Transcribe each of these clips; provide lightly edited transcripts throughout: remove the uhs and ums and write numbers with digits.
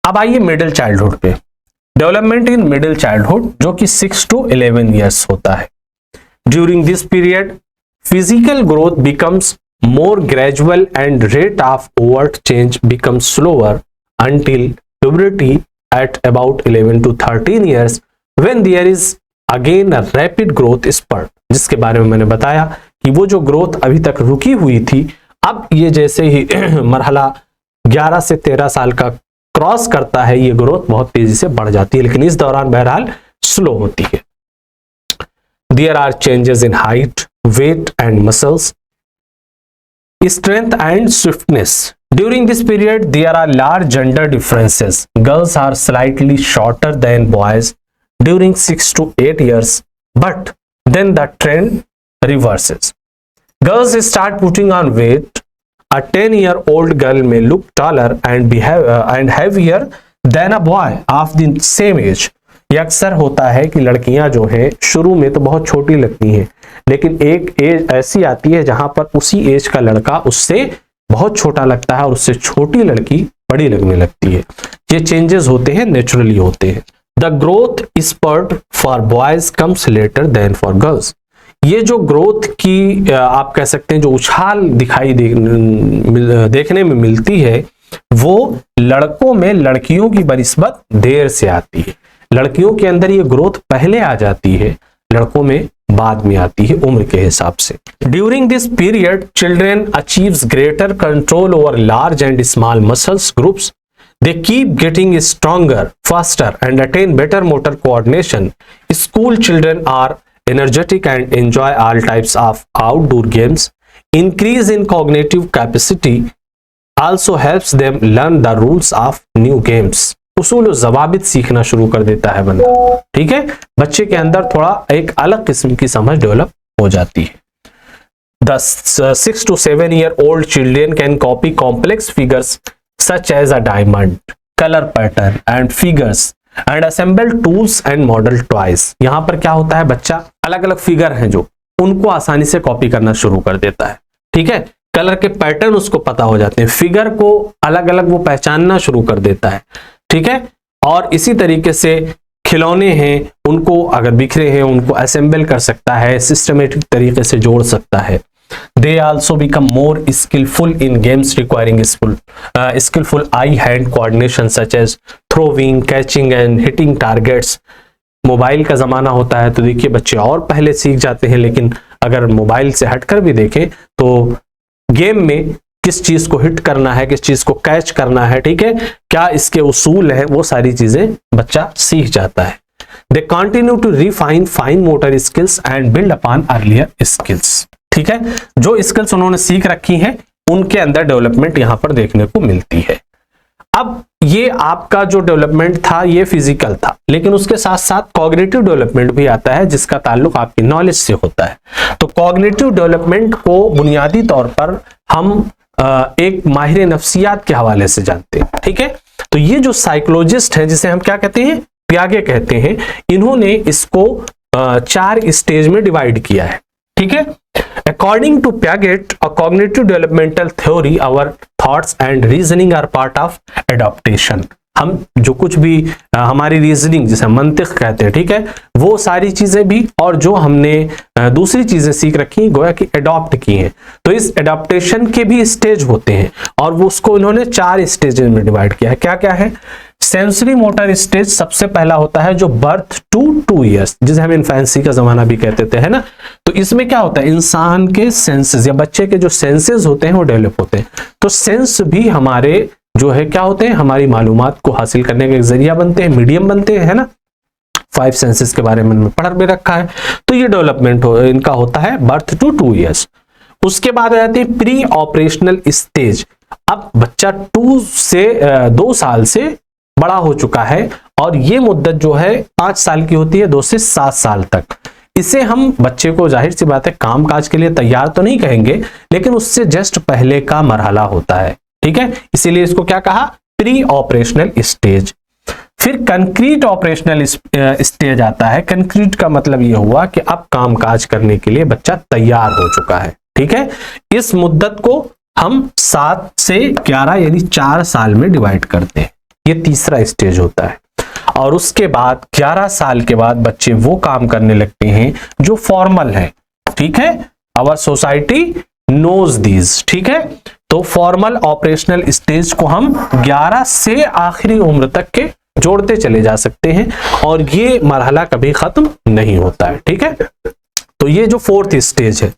अब आइए middle childhood पे। डेवलपमेंट इन मिडिल चाइल्डहुड जो कि 6 to 11 ईयर्स होता है। During this period physical growth becomes more gradual and rate of overt change becomes slower until puberty at about 11 to 13 years when there is again a rapid growth spurt, जिसके बारे में मैंने बताया कि वो जो ग्रोथ अभी तक रुकी हुई थी, अब ये जैसे ही मरहला 11 से 13 साल का क्रॉस करता है, ये ग्रोथ बहुत तेजी से बढ़ जाती है, लेकिन इस दौरान बहरहाल स्लो होती है। There are changes in height, weight and muscles, strength and swiftness. During this period, there are large gender differences. Girls are slightly shorter than boys during 6 to 8 years, but then the trend reverses. Girls start putting on weight. A 10-year-old girl may look taller and heavier than a boy of the same age. ये अक्सर होता है कि लड़कियां जो है शुरू में तो बहुत छोटी लगती हैं, लेकिन एक एज ऐसी आती है जहां पर उसी एज का लड़का उससे बहुत छोटा लगता है और उससे छोटी लड़की बड़ी लगने लगती है। ये चेंजेस होते हैं, नेचुरली होते हैं। The growth spurt for boys comes later than for girls. ये जो ग्रोथ की आप कह सकते हैं जो उछाल दिखाई देखने में मिलती है, वो लड़कों में लड़कियों की बनिस्बत देर से आती है। लड़कियों के अंदर ये ग्रोथ पहले आ जाती है, लड़कों में बाद में आती है उम्र के हिसाब से। During this period children achieves greater control over large and small muscles groups. They keep getting stronger faster and attain better motor coordination. School children are energetic and enjoy all types of outdoor games. Increase in cognitive capacity also helps them learn the rules of new games. उसूल और ज़वाबित सीखना शुरू कर देता है बंदा, ठीक है। बच्चे के अंदर थोड़ा एक अलग किस्म की समझ डेवलप हो जाती है। The 6 to 7 year old children can copy complex figures such as a diamond, color pattern and figures and assemble tools and model toys. यहाँ पर क्या होता है, बच्चा अलग अलग फिगर हैं जो उनको आसानी से कॉपी करना शुरू कर देता है, ठीक है। कलर के पैटर्न उसको पता हो जाते हैं, फिगर को अलग अलग वो पहचानना शुरू कर देता है, ठीक है। और इसी तरीके से खिलौने हैं, उनको अगर बिखरे हैं उनको असेंबल कर सकता है, सिस्टमेटिक तरीके से जोड़ सकता है। They also become more skillful in games requiring skillful eye-hand coordination such as throwing, catching and hitting targets. Mobile का ज़माना होता है तो देखिए बच्चे और पहले सीख जाते हैं, लेकिन अगर मोबाइल से हटकर भी देखें तो गेम में किस चीज़ को हिट करना है, किस चीज़ को कैच करना है, ठीक है, क्या इसके उसूल हैं, वो सारी चीज़ें बच्चा सीख जाता है। They continue to refine fine motor skills and build upon earlier skills. ठीक है, जो स्किल्स उन्होंने सीख रखी हैं उनके अंदर डेवलपमेंट यहां पर देखने को मिलती है। अब ये आपका जो डेवलपमेंट था ये फिजिकल था, लेकिन उसके साथ साथ कॉग्निटिव डेवलपमेंट भी आता है जिसका ताल्लुक आपकी नॉलेज से होता है। तो कॉग्निटिव डेवलपमेंट को बुनियादी तौर पर हम एक माहिर नफ्सियात के हवाले से जानते हैं, ठीक है। तो ये जो साइकोलॉजिस्ट है जिसे हम क्या कहते हैं, पियागे कहते हैं, इन्होंने इसको 4 स्टेज में डिवाइड किया है, ठीक है। According to Piaget, a cognitive developmental theory, our thoughts and reasoning are part of adaptation. हम जो कुछ भी हमारी रीजनिंग जिसे मंतिक कहते हैं, ठीक है, वो सारी चीजें भी और जो हमने दूसरी चीजें सीख रखी गोया कि अडॉप्ट की हैं। तो इस एडाप्टेशन के भी स्टेज होते हैं और वो उसको इन्होंने 4 स्टेजेस में डिवाइड किया है। क्या क्या है? सेंसरी मोटर स्टेज सबसे पहला होता है जो बर्थ टू 2 ईयर्स, जिसे हम इन्फेंसी का जमाना भी कहते थे, है ना। तो इसमें क्या होता है, इंसान के सेंसेस या बच्चे के जो सेंसेस होते हैं वो डेवलप होते हैं। तो सेंस भी हमारे जो है क्या होते हैं, हमारी मालूमात को हासिल करने का एक जरिया बनते हैं, मीडियम बनते हैं, है ना। 5 सेंसेस के बारे में पढ़ भी रखा है। तो ये डेवलपमेंट इनका होता है बर्थ टू 2 ईयर्स। उसके बाद आ जाती है प्री ऑपरेशनल स्टेज। अब बच्चा 2 साल से बड़ा हो चुका है और ये मुद्दत जो है 5 साल की होती है, 2 से 7 साल तक। इसे हम बच्चे को जाहिर सी बात है काम काज के लिए तैयार तो नहीं कहेंगे, लेकिन उससे जस्ट पहले का मरहला होता है, ठीक है। इसीलिए इसको क्या कहा, प्री ऑपरेशनल स्टेज। फिर कंक्रीट ऑपरेशनल स्टेज आता है। कंक्रीट का मतलब यह हुआ कि अब काम काज करने के लिए बच्चा तैयार हो चुका है, ठीक है। इस मुद्दत को हम 7 से 11 यानी 4 साल में डिवाइड करते हैं, ये तीसरा स्टेज होता है। और उसके बाद 11 साल के बाद बच्चे वो काम करने लगते हैं जो फॉर्मल है, ठीक है। आवर सोसाइटी नोज दिस, ठीक है। तो फॉर्मल ऑपरेशनल स्टेज को हम 11 से आखिरी उम्र तक के जोड़ते चले जा सकते हैं और ये मरहला कभी खत्म नहीं होता है, ठीक है। तो ये जो फोर्थ स्टेज है,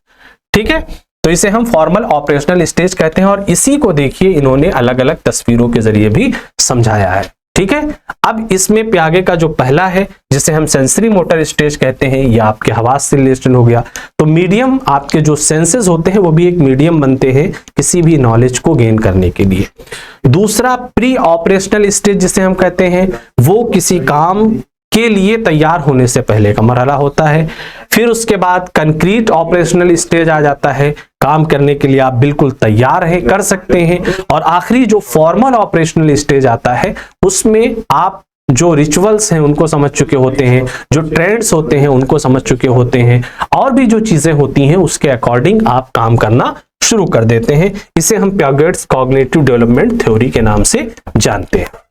ठीक है, तो इसे हम फॉर्मल ऑपरेशनल स्टेज कहते हैं। और इसी को देखिए इन्होंने अलग अलग तस्वीरों के जरिए भी समझाया है, ठीक है। अब इसमें प्यागे का जो पहला है जिसे हम सेंसरी मोटर स्टेज कहते हैं, ये आपके हवास से रिलेटेड हो गया। तो मीडियम, आपके जो सेंसेस होते हैं वो भी एक मीडियम बनते हैं किसी भी नॉलेज को गेन करने के लिए। दूसरा प्री ऑपरेशनल स्टेज जिसे हम कहते हैं, वो किसी काम के लिए तैयार होने से पहले का मरहला होता है। फिर उसके बाद कंक्रीट ऑपरेशनल स्टेज आ जाता है, काम करने के लिए आप बिल्कुल तैयार हैं, कर सकते हैं। और आखिरी जो फॉर्मल ऑपरेशनल स्टेज आता है उसमें आप जो रिचुअल्स हैं उनको समझ चुके होते हैं, जो ट्रेंड्स होते हैं उनको समझ चुके होते हैं, और भी जो चीजें होती हैं उसके अकॉर्डिंग आप काम करना शुरू कर देते हैं। इसे हम पियागेट्स कॉग्निटिव डेवलपमेंट थ्योरी के नाम से जानते हैं।